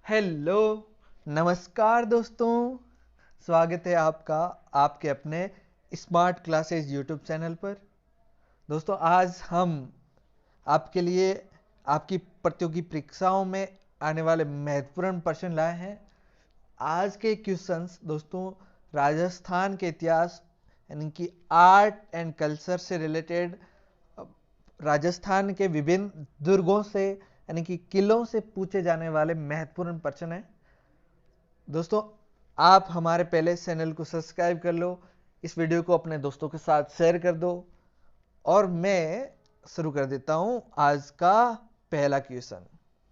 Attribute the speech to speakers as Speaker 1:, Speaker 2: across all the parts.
Speaker 1: Hello, नमस्कार दोस्तों। स्वागत है आपका आपके अपने स्मार्ट क्लासेस यूट्यूब चैनल पर। दोस्तों, आज हम आपके लिए आपकी प्रतियोगी परीक्षाओं में आने वाले महत्वपूर्ण प्रश्न लाए हैं। आज के क्वेश्चंस दोस्तों राजस्थान के इतिहास यानी कि आर्ट एंड कल्चर से रिलेटेड, राजस्थान के विभिन्न दुर्गों से यानी कि किलों से पूछे जाने वाले महत्वपूर्ण प्रश्न हैं। दोस्तों, आप हमारे पहले चैनल को सब्सक्राइब कर लो, इस वीडियो को अपने दोस्तों के साथ शेयर कर दो और मैं शुरू कर देता हूं आज का पहला क्वेश्चन।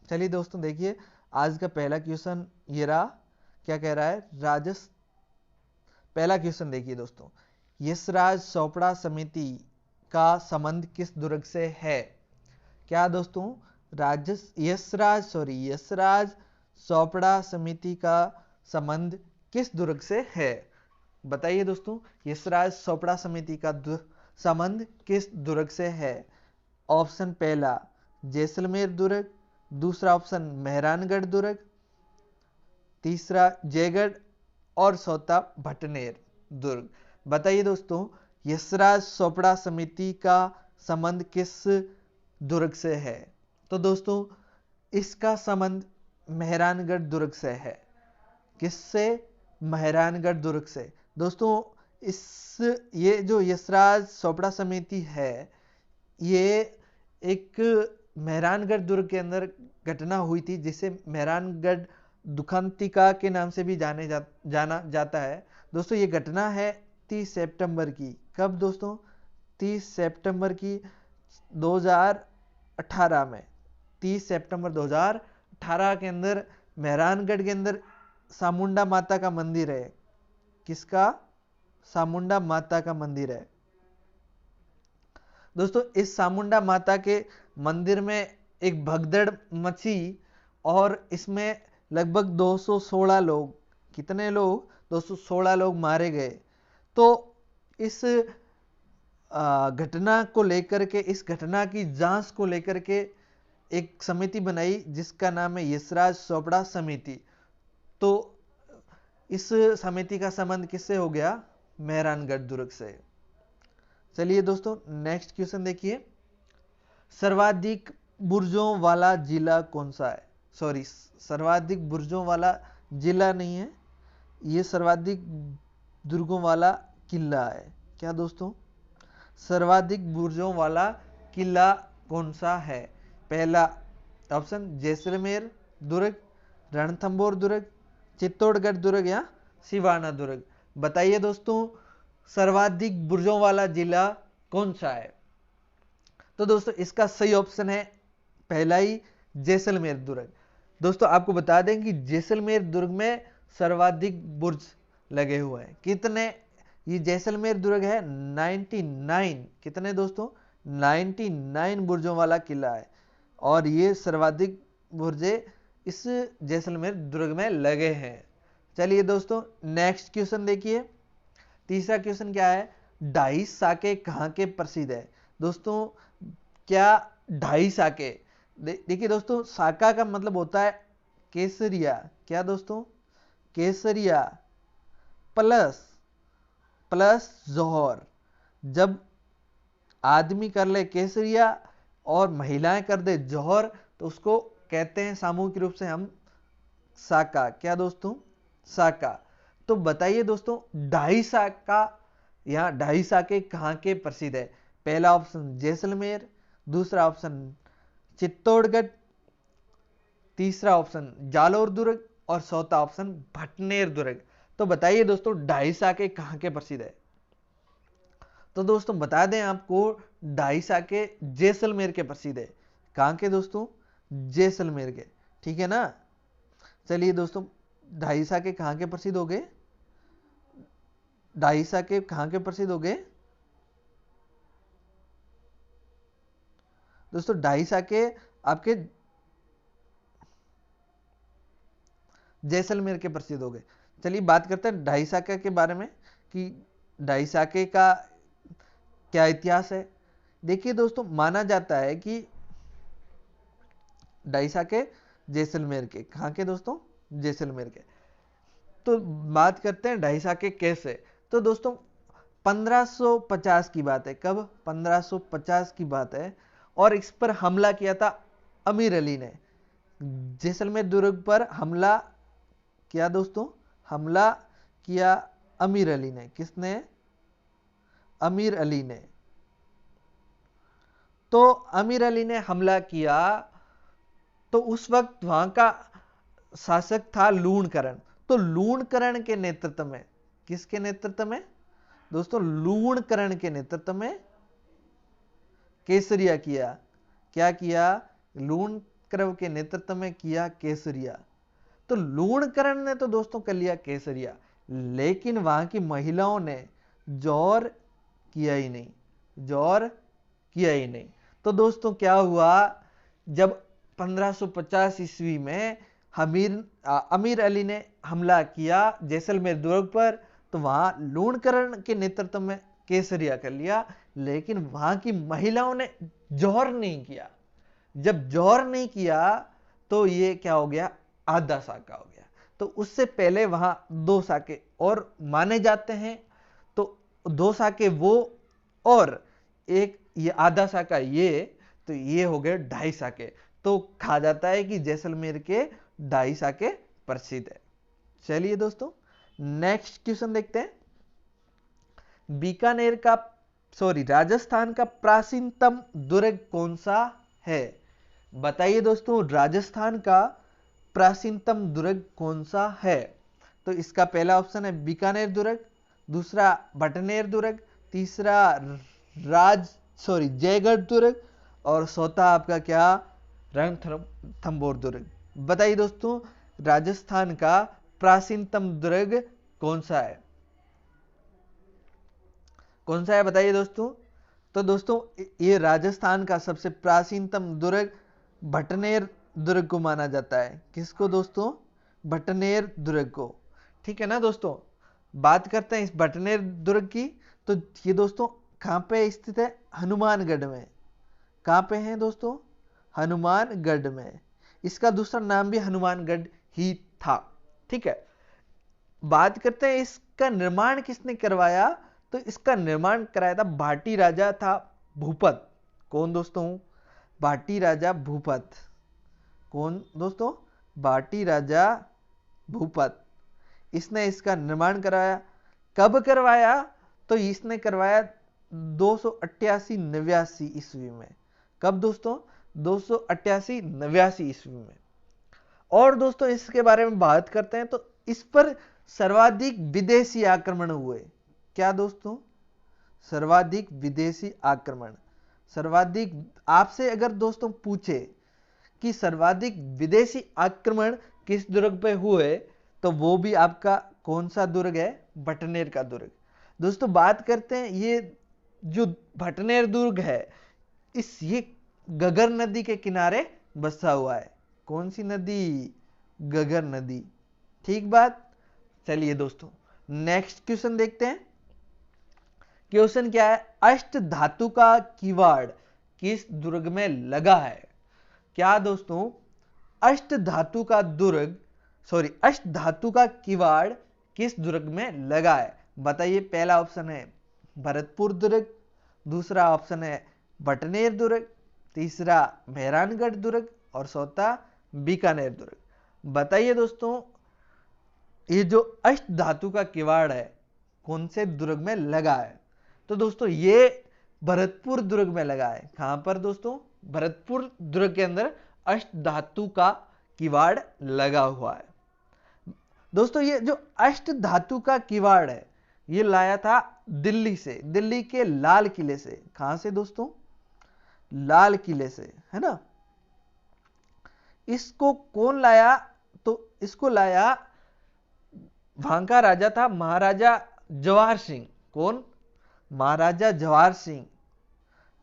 Speaker 1: चलिए दोस्तों, देखिए आज का पहला क्वेश्चन ये रहा। क्या कह रहा है? पहला क्वेश्चन देखिए दोस्तों, यशराज चोपड़ा समिति का संबंध किस दुर्ग से है? क्या दोस्तों? यशराज चोपड़ा समिति का संबंध किस दुर्ग से है? बताइए दोस्तों, यशराज चोपड़ा समिति का संबंध किस दुर्ग से है? ऑप्शन पहला जैसलमेर दुर्ग, दूसरा ऑप्शन मेहरानगढ़ दुर्ग, तीसरा जयगढ़ और चौथा भटनेर दुर्ग। बताइए दोस्तों, यशराज चोपड़ा समिति का संबंध किस दुर्ग से है? तो दोस्तों, इसका संबंध मेहरानगढ़ दुर्ग से है। किससे? मेहरानगढ़ दुर्ग से। दोस्तों, ये जो यशराज चोपड़ा समिति है, ये एक मेहरानगढ़ दुर्ग के अंदर घटना हुई थी, जिसे मेहरानगढ़ दुखांतिका के नाम से भी जाना जाता है। दोस्तों, ये घटना है 30 सितंबर की। कब दोस्तों? 30 सितंबर की 2018 में। 30 सितंबर 2018 के अंदर मेहरानगढ़ के अंदर चामुंडा माता का मंदिर है। किसका? चामुंडा माता का मंदिर है। दोस्तों, इस चामुंडा माता के मंदिर में एक भगदड़ मची और इसमें लगभग 216 लोग, कितने लोग? 216 लोग मारे गए। तो इस घटना को लेकर के, इस घटना की जांच को लेकर के एक समिति बनाई जिसका नाम है यशराज चोपड़ा समिति। तो इस समिति का संबंध किससे हो गया? मेहरानगढ़ दुर्ग से। चलिए दोस्तों, नेक्स्ट क्वेश्चन देखिए, सर्वाधिक बुर्जों वाला जिला कौन सा है? सॉरी, सर्वाधिक बुर्जों वाला जिला नहीं है, ये सर्वाधिक दुर्गों वाला किला है। क्या दोस्तों? सर्वाधिक बुर्जों वाला किला कौन सा है? पहला ऑप्शन जैसलमेर दुर्ग, रणथंभौर दुर्ग, चित्तौड़गढ़ दुर्ग या सिवाना दुर्ग। बताइए दोस्तों, सर्वाधिक बुर्जों वाला जिला कौन सा है? तो दोस्तों, इसका सही ऑप्शन है पहला ही, जैसलमेर दुर्ग। दोस्तों, आपको बता दें कि जैसलमेर दुर्ग में सर्वाधिक बुर्ज लगे हुए हैं। कितने? ये जैसलमेर दुर्ग है 99। कितने दोस्तों? 99 बुर्जों वाला किला है और ये सर्वाधिक बुर्जे इस जैसलमेर दुर्ग में लगे हैं। चलिए दोस्तों, नेक्स्ट क्वेश्चन देखिए। तीसरा क्वेश्चन क्या है? ढाई साके कहां के प्रसिद्ध है? दोस्तों, क्या ढाई साके? देखिए दोस्तों, साका का मतलब होता है केसरिया। क्या दोस्तों? केसरिया प्लस जौहर। जब आदमी कर ले केसरिया और महिलाएं कर दे जौहर, तो उसको कहते हैं सामूहिक रूप से हम साका। क्या दोस्तों? साका। तो बताइए दोस्तों, ढाई साका या ढाई साके कहां के प्रसिद्ध है? पहला ऑप्शन जैसलमेर, दूसरा ऑप्शन चित्तौड़गढ़, तीसरा ऑप्शन जालोर दुर्ग और चौथा ऑप्शन भटनेर दुर्ग। तो बताइए दोस्तों, ढाई साके कहां के प्रसिद्ध है? तो दोस्तों, बता दें आपको, ढाई साके जैसलमेर के प्रसिद्ध है। कहां के दोस्तों? जैसलमेर के। ठीक है ना? चलिए दोस्तों, ढाई साके कहां के प्रसिद्ध हो गए? ढाई साके कहां के प्रसिद्ध हो गए? दोस्तों, ढाई साके आपके जैसलमेर के प्रसिद्ध हो गए। चलिए बात करते हैं ढाई साके के बारे में कि ढाई साके का क्या इतिहास है। देखिए दोस्तों, माना जाता है कि ढाई साके जैसलमेर के। कहाँ के दोस्तों? जैसलमेर के। तो बात करते हैं ढाईसाके कैसे। तो दोस्तों 1550 की बात है। कब? 1550 की बात है। और इस पर हमला किया था अमीर अली ने। जैसलमेर दुर्ग पर हमला किया दोस्तों, हमला किया अमीर अली ने। किसने? अमीर अली ने। तो अमीर अली ने हमला किया, तो उस वक्त वहां का शासक था लूणकरण। तो लूणकरण के नेतृत्व में, किसके नेतृत्व में दोस्तों? लूणकरण के नेतृत्व में केसरिया किया। क्या किया? लूणकरण के नेतृत्व में किया केसरिया। तो लूणकरण ने तो दोस्तों कर लिया केसरिया, लेकिन वहां की महिलाओं ने जौहर किया ही नहीं, जौहर किया ही नहीं। तो दोस्तों क्या हुआ, जब 1550 ईस्वी में अमीर अली ने हमला किया जैसलमेर दुर्ग पर, तो वहां लूणकरण के नेतृत्व में केसरिया कर लिया, लेकिन वहां की महिलाओं ने जौहर नहीं किया। जब जौहर नहीं किया तो ये क्या हो गया? आधा साका हो गया। तो उससे पहले वहां 2 साके और माने जाते हैं। तो 2 साके वो और एक ये आधा साका ये, तो ये हो गए 2.5 साके। तो कहा जाता है कि जैसलमेर के 2.5 साके प्रसिद्ध है। चलिए दोस्तों नेक्स्ट क्वेश्चन देखते हैं। बीकानेर का राजस्थान का प्राचीनतम दुर्ग कौन सा है? बताइए दोस्तों, राजस्थान का प्राचीनतम दुर्ग कौन सा है? तो इसका पहला ऑप्शन है बीकानेर दुर्ग, दूसरा भटनेर दुर्ग, तीसरा जयगढ़ दुर्ग, और चौथा आपका क्या? रणथंभौर दुर्ग। बताइए दोस्तों राजस्थान का प्राचीनतम दुर्ग कौन सा है? कौन सा है बताइए दोस्तों। तो दोस्तों ये राजस्थान का सबसे प्राचीनतम दुर्ग भटनेर दुर्ग को माना जाता है। किसको दोस्तों? भटनेर दुर्ग को। ठीक है ना दोस्तों। बात करते हैं इस भटनेर दुर्ग की। तो ये दोस्तों कहां पे स्थित है? हनुमानगढ़ में। कहां पे है दोस्तों? हनुमानगढ़ में। इसका दूसरा नाम भी हनुमानगढ़ ही था। ठीक है। बात करते हैं इसका निर्माण किसने करवाया। तो इसका निर्माण कराया था भाटी राजा था भूपत। कौन दोस्तों? भाटी राजा भूपत। कौन दोस्तों? भाटी राजा भूपत। इसने इसका निर्माण करवाया। कब करवाया? तो इसने करवाया 288-89 ईस्वी में। कब दोस्तों? 288-89 ईस्वी में। और दोस्तों इसके बारे में बात करते हैं तो इस पर सर्वाधिक विदेशी आक्रमण हुए। क्या दोस्तों? सर्वाधिक विदेशी आक्रमण। सर्वाधिक, आपसे अगर दोस्तों पूछे कि सर्वाधिक विदेशी आक्रमण किस दुर्ग पे हुए, तो वो भी आपका कौन सा दुर्ग है? भटनेर का दुर्ग। दोस्तों बात करते हैं ये जो भटनेर दुर्ग है, ये गगर नदी के किनारे बसा हुआ है। कौन सी नदी? गगर नदी। ठीक बात। चलिए दोस्तों नेक्स्ट क्वेश्चन देखते हैं। क्वेश्चन क्या है? अष्ट धातु का किवाड़ किस दुर्ग में लगा है? क्या दोस्तों? अष्ट धातु का किवाड़ किस दुर्ग में लगा है? बताइए। पहला ऑप्शन है भरतपुर दुर्ग, दूसरा ऑप्शन है भटनेर दुर्ग, तीसरा मेहरानगढ़ दुर्ग, और चौथा बीकानेर दुर्ग। बताइए दोस्तों ये जो अष्ट धातु का किवाड़ है कौन से दुर्ग में लगा है? तो दोस्तों ये भरतपुर दुर्ग में लगा है। कहां पर दोस्तों? भरतपुर दुर्ग के अंदर अष्ट धातु का किवाड़ लगा हुआ है। दोस्तों ये जो अष्ट धातु का किवाड़ है ये लाया था दिल्ली से, दिल्ली के लाल किले से। कहां से दोस्तों? लाल किले से, है ना। इसको कौन लाया? तो इसको लाया वहां का राजा था महाराजा जवाहर सिंह। कौन? महाराजा जवाहर सिंह।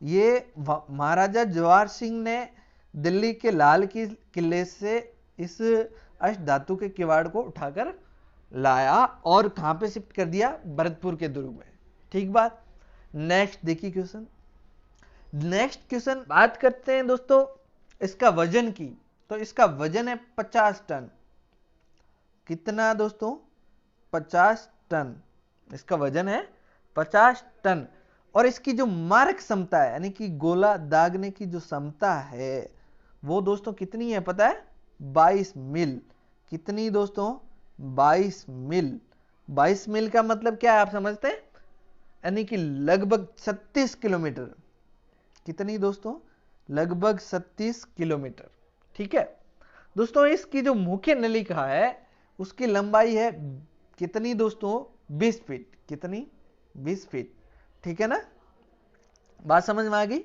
Speaker 1: ये महाराजा जवाहर सिंह ने दिल्ली के लाल किले से इस अष्ट धातु के किवाड़ को उठाकर लाया और कहां पे शिफ्ट कर दिया? भरतपुर के दुर्ग में। ठीक बात। नेक्स्ट देखिए क्वेश्चन। नेक्स्ट क्वेश्चन बात करते हैं दोस्तों इसका वजन की। तो इसका वजन है 50 टन। कितना दोस्तों? 50 टन। इसका वजन है 50 टन। और इसकी जो मारक क्षमता है, यानी कि गोला दागने की जो क्षमता है, वो दोस्तों कितनी है पता है? 22 मील। कितनी दोस्तों? 22 मील। 22 मील का मतलब क्या है आप समझते हैं? यानी कि लगभग 36 किलोमीटर। कितनी दोस्तों? लगभग 36 किलोमीटर। ठीक है दोस्तों, इसकी जो मुख्य नलिका है उसकी लंबाई है कितनी दोस्तों? 20 फीट। कितनी? 20 फीट। ठीक है ना? बात समझ में आ गई?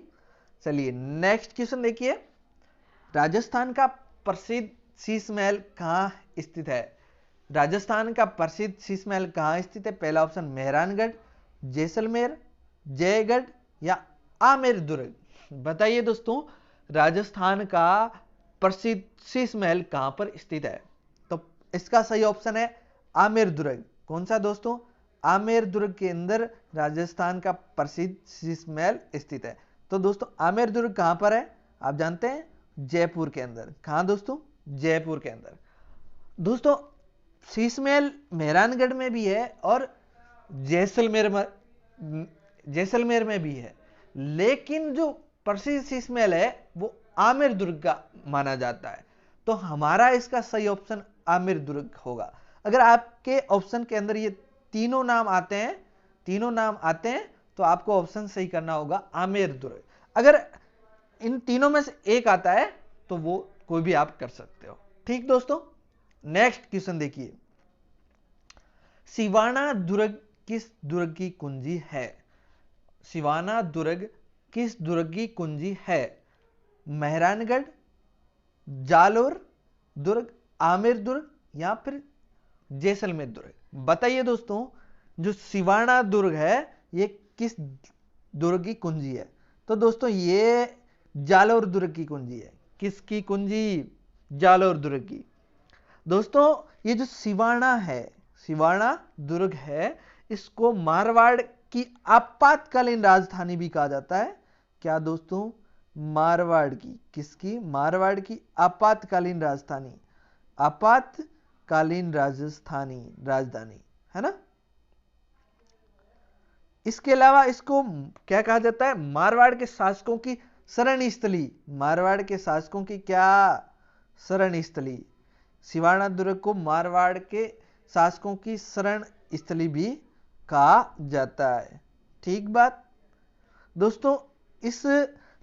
Speaker 1: चलिए नेक्स्ट क्वेश्चन देखिए। राजस्थान का प्रसिद्ध शीश महल कहाँ स्थित है? राजस्थान का प्रसिद्ध शीश महल कहाँ स्थित है? पहला ऑप्शन मेहरानगढ़, जैसलमेर, जयगढ़ या आमेर दुर्ग। बताइए दोस्तों, राजस्थान का प्रसिद्ध शीश महल कहां पर स्थित है? तो इसका सही ऑप्शन है आमेर दुर्ग। कौन सा दोस्तों? आमेर दुर्ग के अंदर राजस्थान का प्रसिद्ध शीश महल स्थित है। तो दोस्तों आमेर दुर्ग कहां पर है? आप जानते हैं, जयपुर के अंदर। कहां दोस्तों? जयपुर के अंदर। दोस्तों शीश महल मेहरानगढ़ में भी है और जैसलमेर में भी है, लेकिन जो प्रसिद्ध शीश महल है वो आमेर दुर्ग का माना जाता है। तो हमारा इसका सही ऑप्शन आमेर दुर्ग होगा। अगर आपके ऑप्शन के अंदर ये तीनों नाम आते हैं तो आपको ऑप्शन सही करना होगा आमेर दुर्ग। अगर इन तीनों में से एक आता है तो वो कोई भी आप कर सकते हो। ठीक दोस्तों, नेक्स्ट क्वेश्चन देखिए। सिवाना दुर्ग किस दुर्ग की कुंजी है? सिवाना दुर्ग किस दुर्ग की कुंजी है? मेहरानगढ़, जालोर दुर्ग, आमेर दुर्ग या फिर जैसलमेर दुर्ग। बताइए दोस्तों, जो सिवाना दुर्ग है ये किस दुर्ग की कुंजी है? तो दोस्तों ये जालोर दुर्ग की कुंजी है। किसकी कुंजी? जालोर दुर्ग की। दोस्तों ये जो सिवाना दुर्ग है, इसको मारवाड़ की आपातकालीन राजधानी भी कहा जाता है। क्या दोस्तों? मारवाड़ की। किसकी? मारवाड़ की आपातकालीन राजधानी। आपातकालीन राजधानी है ना। इसके अलावा इसको क्या कहा जाता है? मारवाड़ के शासकों की शरण स्थली। मारवाड़ के शासकों की क्या? शरण स्थली। सिवाना दुर्ग को मारवाड़ के शासकों की शरण स्थली भी कहा जाता है। ठीक बात दोस्तों, इस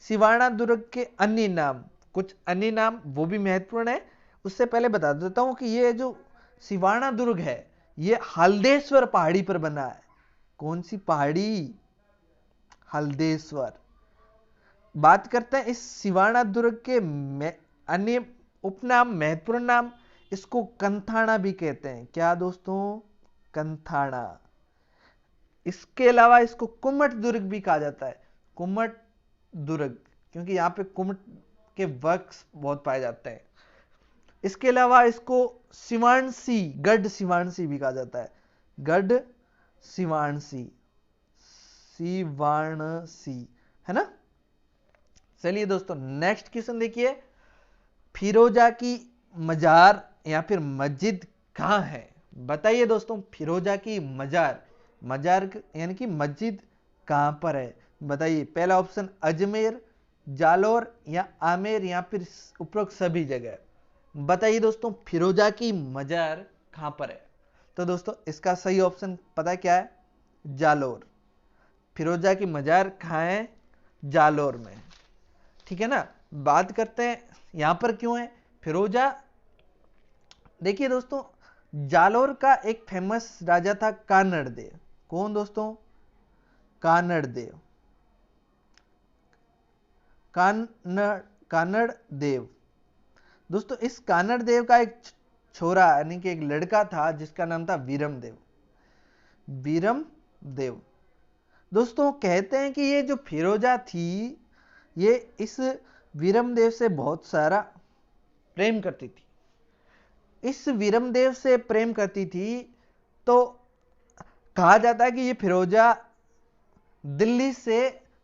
Speaker 1: सिवाना दुर्ग के अन्य नाम, कुछ अन्य नाम वो भी महत्वपूर्ण है। उससे पहले बता देता हूं कि ये जो सिवाना दुर्ग है ये हल्देश्वर पहाड़ी पर बना है। कौन सी पहाड़ी? हल्देश्वर। बात करते हैं इस सिवाना दुर्ग के अन्य उपनाम, महत्वपूर्ण नाम। इसको कंथाणा भी कहते हैं। क्या दोस्तों? कंथाणा। इसके अलावा इसको कुमट दुर्ग भी कहा जाता है। कुमट दुर्ग, क्योंकि यहां पे कुमट के वृक्ष बहुत पाए जाते हैं। इसके अलावा इसको सिवाणसी, गढ़ सिवाणसी भी कहा जाता है। गढ़ सिवाणसी, है ना। चलिए दोस्तों नेक्स्ट क्वेश्चन देखिए। फिरोजा की मजार या फिर मस्जिद कहां है? बताइए दोस्तों, फिरोजा की मजार यानी कि मस्जिद कहां पर है? बताइए। पहला ऑप्शन अजमेर, जालोर या आमेर या फिर उपरोक्त सभी जगह। बताइए दोस्तों, फिरोजा की मजार कहां पर है? तो दोस्तों इसका सही ऑप्शन पता क्या है? जालोर। फिरोजा की मजार कहां है? जालोर में। ठीक है ना। बात करते हैं यहां पर क्यों है फिरोजा। देखिए दोस्तों, जालोर का एक फेमस राजा था कानड़ देव। कौन दोस्तों? कानड़ देव। कानड़ देव। दोस्तों इस कानड़ देव का एक छोरा यानी कि एक लड़का था जिसका नाम था वीरम देव। दोस्तों कहते हैं कि ये जो फिरोजा थी ये इस वीरम देव से बहुत सारा प्रेम करती थी। इस वीरम देव से प्रेम करती थी तो कहा जाता है कि ये फिरोजा दिल्ली से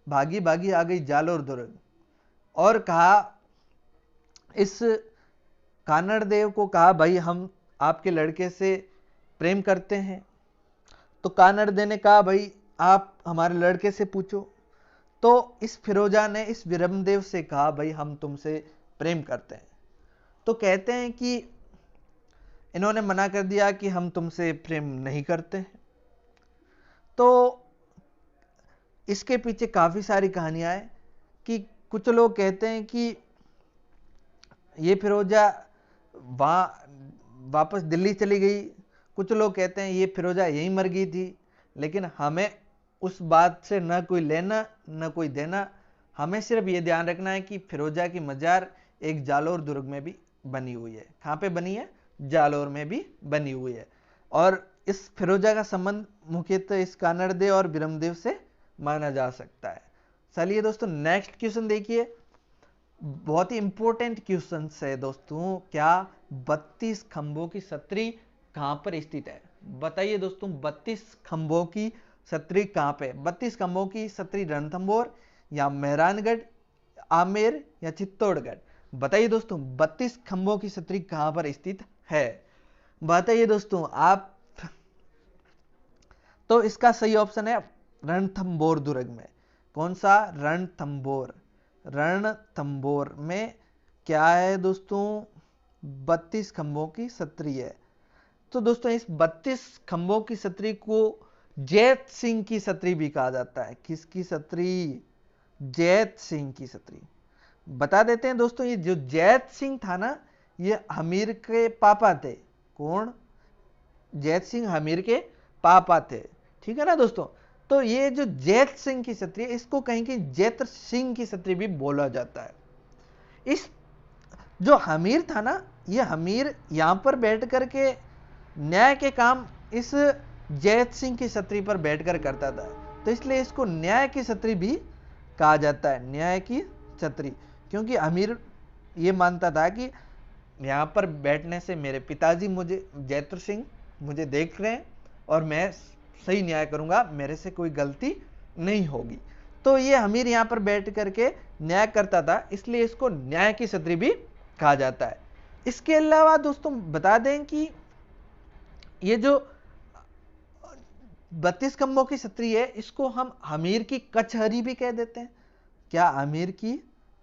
Speaker 1: भागी भागी आ गई जालोर दुर्ग और कहा इस कानड़ देव को कहा भाई हम आपके लड़के से प्रेम करते हैं। तो कानड़ देव ने कहा भाई आप हमारे लड़के से पूछो। तो इस फिरोजा ने इस विरमदेव से कहा भाई हम तुमसे प्रेम करते हैं। तो कहते हैं कि इन्होंने मना कर दिया कि हम तुमसे प्रेम नहीं करते हैं। तो इसके पीछे काफी सारी कहानियां हैं कि कुछ लोग कहते हैं कि ये फिरोजा वापस दिल्ली चली गई। कुछ लोग कहते हैं ये फिरोजा यहीं मर गई थी। लेकिन हमें उस बात से न कोई लेना न कोई देना। हमें सिर्फ ये ध्यान रखना है कि फिरोजा की मजार एक जालोर दुर्ग में भी बनी हुई है। कहां पे बनी है? जालोर में भी बनी हुई है। और इस फिरोजा का संबंध मुख्यतः इस कानड़देव और विरमदेव से माना जा सकता है। चलिए दोस्तों नेक्स्ट क्वेश्चन देखिए। बहुत ही इंपॉर्टेंट क्वेश्चन है दोस्तों। क्या 32 खंभों की छतरी कहां पर स्थित है? बताइए दोस्तों 32 खंभों की छतरी कहां पे? 32 खंभों की छतरी रणथंभौर या मेहरानगढ़, आमेर या चित्तौड़गढ़? बताइए दोस्तों 32 खंभों की छतरी कहां पर स्थित है? बताइए दोस्तों आप। तो इसका सही ऑप्शन है रणथंभौर दुर्ग में। कौन सा? रणथंभौर। रणथंभौर में क्या है दोस्तों? 32 खंभों की छतरी है। तो दोस्तों इस 32 खंभों की छतरी को जैत सिंह की छतरी भी कहा जाता है। किसकी छतरी? जैत सिंह की छतरी। बता देते हैं दोस्तों ये जो जैत सिंह था ना, ये हमीर के पापा थे। कौन? जैत सिंह हमीर के पापा थे। ठीक है ना दोस्तों। तो ये जो जैत सिंह की छतरी है इसको कहीं कि जैत्र सिंह की छतरी भी बोला जाता है। इस जो हमीर था ना, ये हमीर यहां पर बैठ करके न्याय के काम इस जैत सिंह की छतरी पर बैठकर करता था। तो इसलिए इसको न्याय की छतरी भी कहा जाता है। न्याय की छतरी, क्योंकि अमीर ये मानता था कि यहां पर बैठने से मेरे पिताजी मुझे जैत्र सिंह मुझे देख रहे हैं और मैं सही न्याय करूंगा, मेरे से कोई गलती नहीं होगी। तो ये अमीर यहां पर बैठ करके न्याय करता था, इसलिए इसको न्याय की छतरी भी कहा जाता है। इसके अलावा दोस्तों बता दें कि ये जो 32 खंभों की छतरी है इसको हम हमीर की कचहरी भी कह देते हैं। क्या? हमीर की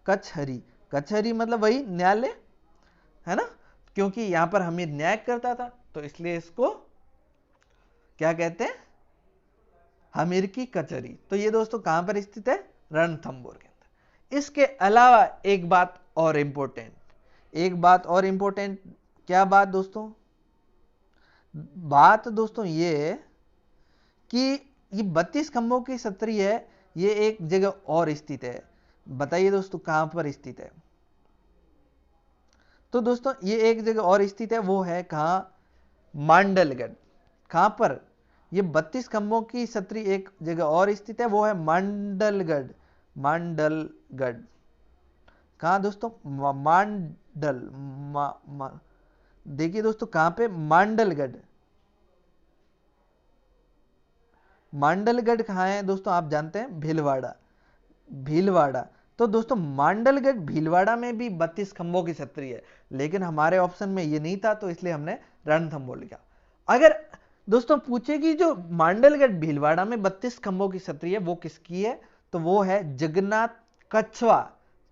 Speaker 1: कचहरी। कचहरी मतलब वही न्यायालय है ना, क्योंकि यहां पर हमीर न्याय करता था तो इसलिए इसको क्या कहते हैं? हमीर की कचहरी। तो ये दोस्तों कहां पर स्थित है? रणथंभौर के अंदर। इसके अलावा एक बात और इंपॉर्टेंट, क्या बात दोस्तों? बात दोस्तों ये है कि ये 32 खंभों की छतरी है, ये एक जगह और स्थित है। बताइए दोस्तों कहां पर स्थित है? तो दोस्तों ये एक जगह और स्थित है, वो है कहां? मांडलगढ़। कहां पर? ये 32 खंभों की छतरी एक जगह और स्थित है, वो है मांडलगढ़। मांडलगढ़ कहां दोस्तों? देखिए दोस्तों कहां पे? मांडलगढ़। मांडलगढ़ कहां है दोस्तों? आप जानते हैं भीलवाड़ा। भीलवाड़ा। तो दोस्तों मांडलगढ़ भीलवाड़ा में भी 32 खंभों की छतरी है, लेकिन हमारे ऑप्शन में ये नहीं था तो इसलिए हमने रणथंभौर लिखा। अगर दोस्तों पूछे कि जो मांडलगढ़ भीलवाड़ा में 32 खंभों की छतरी है वो किसकी है, तो वो है जगन्नाथ कछवा।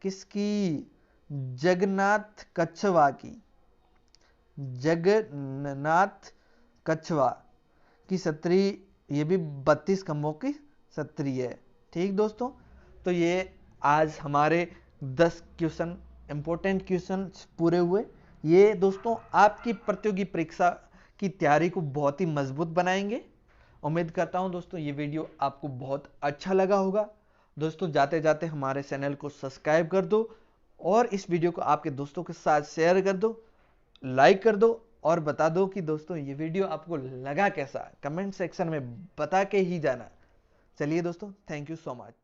Speaker 1: किसकी? जगन्नाथ कछवा की। जगन्नाथ कछवा की छतरी, ये भी 32 खंभों की छतरी है। ठीक दोस्तों, तो ये आज हमारे 10 क्वेश्चन, इंपॉर्टेंट क्वेश्चन पूरे हुए। ये दोस्तों आपकी प्रतियोगी परीक्षा की तैयारी को बहुत ही मजबूत बनाएंगे। उम्मीद करता हूं दोस्तों ये वीडियो आपको बहुत अच्छा लगा होगा। दोस्तों जाते जाते हमारे चैनल को सब्सक्राइब कर दो और इस वीडियो को आपके दोस्तों के साथ शेयर कर दो, लाइक कर दो और बता दो कि दोस्तों ये वीडियो आपको लगा कैसा। कमेंट सेक्शन में बता के ही जाना। चलिए दोस्तों, थैंक यू सो मच।